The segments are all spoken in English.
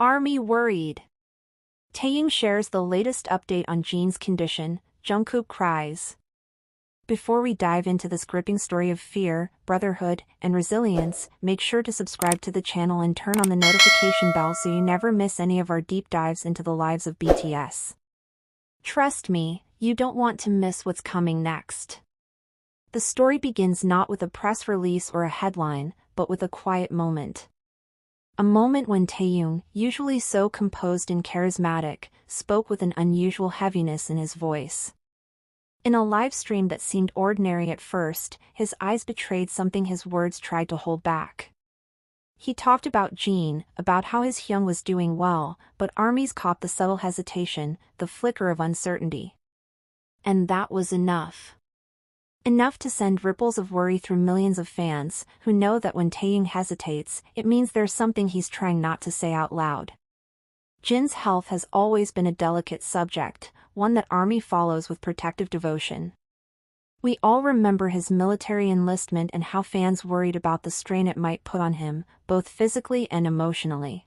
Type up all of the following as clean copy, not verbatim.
ARMY worried. Taehyung shares the latest update on JIN's condition, Jungkook Cries. Before we dive into this gripping story of fear, brotherhood, and resilience, make sure to subscribe to the channel and turn on the notification bell so you never miss any of our deep dives into the lives of BTS. Trust me, you don't want to miss what's coming next. The story begins not with a press release or a headline, but with a quiet moment. A moment when Taehyung, usually so composed and charismatic, spoke with an unusual heaviness in his voice. In a live stream that seemed ordinary at first, his eyes betrayed something his words tried to hold back. He talked about JIN, about how his hyung was doing well, but ARMY's caught the subtle hesitation, the flicker of uncertainty. And that was enough. Enough to send ripples of worry through millions of fans, who know that when Taehyung hesitates, it means there's something he's trying not to say out loud. JIN's health has always been a delicate subject, one that ARMY follows with protective devotion. We all remember his military enlistment and how fans worried about the strain it might put on him, both physically and emotionally.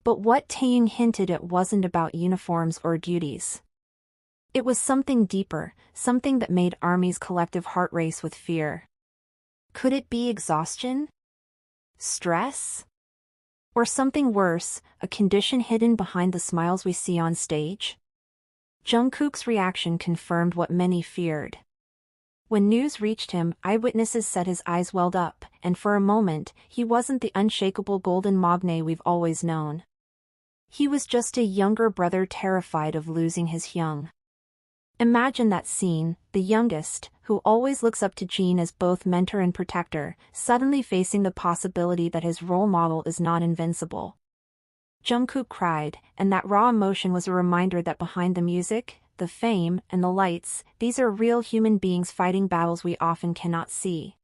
But what Taehyung hinted at wasn't about uniforms or duties. It was something deeper, something that made ARMY's collective heart race with fear. Could it be exhaustion? Stress? Or something worse, a condition hidden behind the smiles we see on stage? Jungkook's reaction confirmed what many feared. When news reached him, eyewitnesses said his eyes welled up, and for a moment, he wasn't the unshakable Golden Maknae we've always known. He was just a younger brother terrified of losing his hyung. Imagine that scene, the youngest, who always looks up to JIN as both mentor and protector, suddenly facing the possibility that his role model is not invincible. Jungkook cried, and that raw emotion was a reminder that behind the music, the fame, and the lights, these are real human beings fighting battles we often cannot see.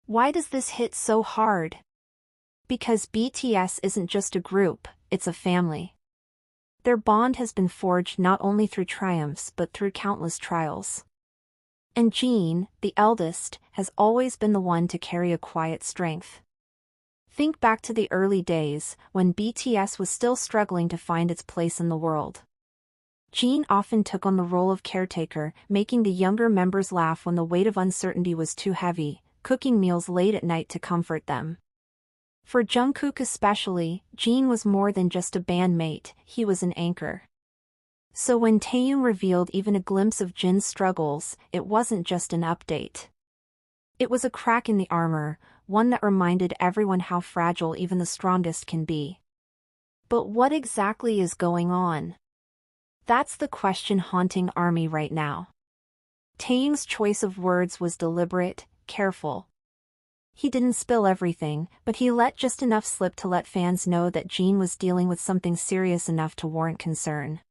Why does this hit so hard? Because BTS isn't just a group, it's a family. Their bond has been forged not only through triumphs but through countless trials. And JIN, the eldest, has always been the one to carry a quiet strength. Think back to the early days, when BTS was still struggling to find its place in the world. JIN often took on the role of caretaker, making the younger members laugh when the weight of uncertainty was too heavy, cooking meals late at night to comfort them. For Jungkook especially, JIN was more than just a bandmate, he was an anchor. So when Taehyung revealed even a glimpse of JIN's struggles, it wasn't just an update. It was a crack in the armor, one that reminded everyone how fragile even the strongest can be. But what exactly is going on? That's the question haunting ARMY right now. Taehyung's choice of words was deliberate, careful. He didn't spill everything, but he let just enough slip to let fans know that JIN was dealing with something serious enough to warrant concern.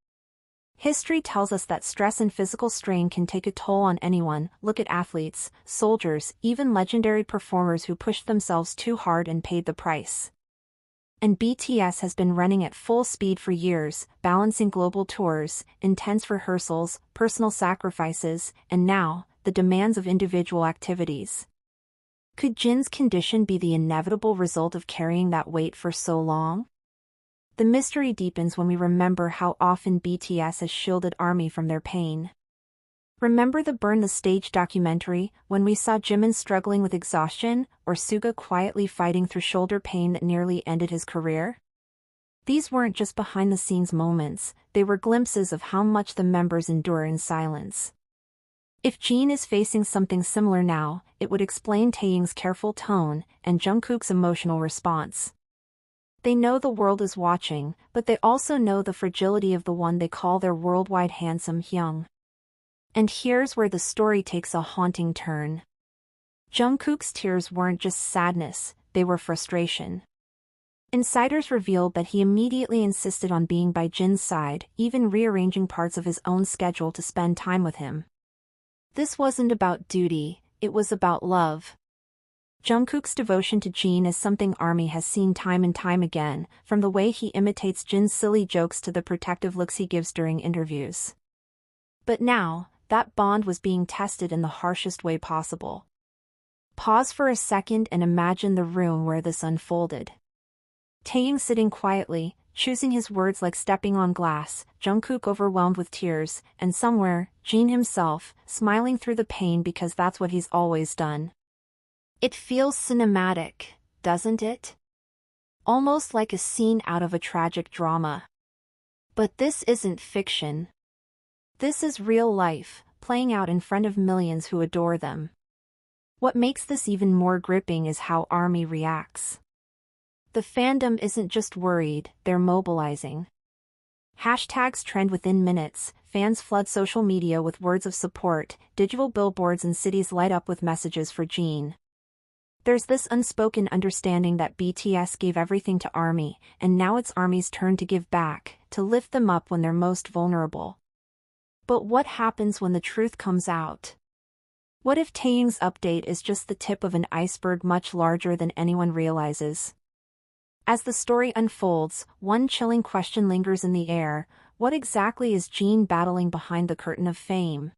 History tells us that stress and physical strain can take a toll on anyone. Look at athletes, soldiers, even legendary performers who pushed themselves too hard and paid the price. And BTS has been running at full speed for years, balancing global tours, intense rehearsals, personal sacrifices, and now, the demands of individual activities. Could JIN's condition be the inevitable result of carrying that weight for so long? The mystery deepens when we remember how often BTS has shielded ARMY from their pain. Remember the Burn the Stage documentary, when we saw Jimin struggling with exhaustion, or Suga quietly fighting through shoulder pain that nearly ended his career? These weren't just behind-the-scenes moments, they were glimpses of how much the members endure in silence. If JIN is facing something similar now, it would explain Taehyung's careful tone, and Jungkook's emotional response. They know the world is watching, but they also know the fragility of the one they call their worldwide handsome hyung. And here's where the story takes a haunting turn. Jungkook's tears weren't just sadness, they were frustration. Insiders revealed that he immediately insisted on being by JIN's side, even rearranging parts of his own schedule to spend time with him. This wasn't about duty, it was about love. Jungkook's devotion to JIN is something ARMY has seen time and time again, from the way he imitates JIN's silly jokes to the protective looks he gives during interviews. But now, that bond was being tested in the harshest way possible. Pause for a second and imagine the room where this unfolded. Taehyung sitting quietly, choosing his words like stepping on glass, Jungkook overwhelmed with tears, and somewhere, JIN himself, smiling through the pain because that's what he's always done. It feels cinematic, doesn't it? Almost like a scene out of a tragic drama. But this isn't fiction. This is real life, playing out in front of millions who adore them. What makes this even more gripping is how ARMY reacts. The fandom isn't just worried, they're mobilizing. Hashtags trend within minutes, fans flood social media with words of support, digital billboards in cities light up with messages for JIN. There's this unspoken understanding that BTS gave everything to ARMY, and now it's ARMY's turn to give back, to lift them up when they're most vulnerable. But what happens when the truth comes out? What if Taehyung's update is just the tip of an iceberg much larger than anyone realizes? As the story unfolds, one chilling question lingers in the air: what exactly is JIN battling behind the curtain of fame?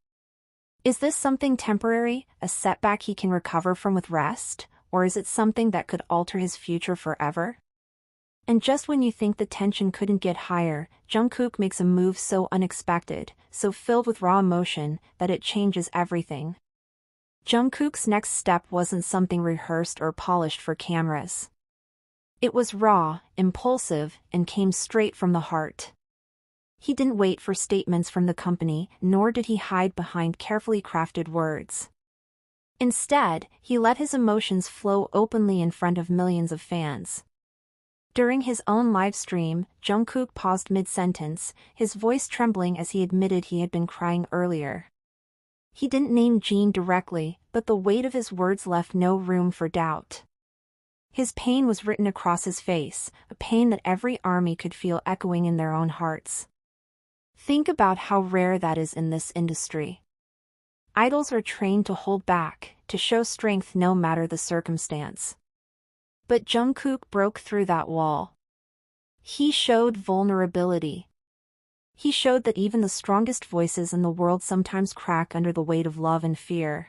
Is this something temporary, a setback he can recover from with rest, or is it something that could alter his future forever? And just when you think the tension couldn't get higher, Jungkook makes a move so unexpected, so filled with raw emotion, that it changes everything. Jungkook's next step wasn't something rehearsed or polished for cameras. It was raw, impulsive, and came straight from the heart. He didn't wait for statements from the company, nor did he hide behind carefully crafted words. Instead, he let his emotions flow openly in front of millions of fans. During his own live stream, Jungkook paused mid-sentence, his voice trembling as he admitted he had been crying earlier. He didn't name JIN directly, but the weight of his words left no room for doubt. His pain was written across his face, a pain that every ARMY could feel echoing in their own hearts. Think about how rare that is in this industry. Idols are trained to hold back, to show strength no matter the circumstance. But Jungkook broke through that wall. He showed vulnerability. He showed that even the strongest voices in the world sometimes crack under the weight of love and fear.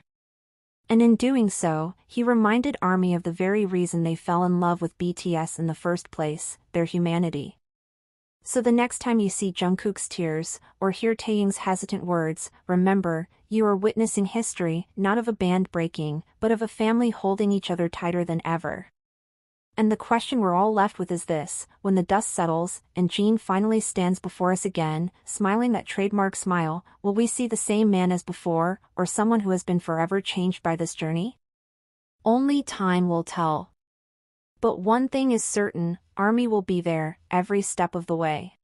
And in doing so, he reminded ARMY of the very reason they fell in love with BTS in the first place, their humanity. So the next time you see Jungkook's tears, or hear Taehyung's hesitant words, remember, you are witnessing history, not of a band breaking, but of a family holding each other tighter than ever. And the question we're all left with is this: when the dust settles, and JIN finally stands before us again, smiling that trademark smile, will we see the same man as before, or someone who has been forever changed by this journey? Only time will tell. But one thing is certain, ARMY will be there, every step of the way.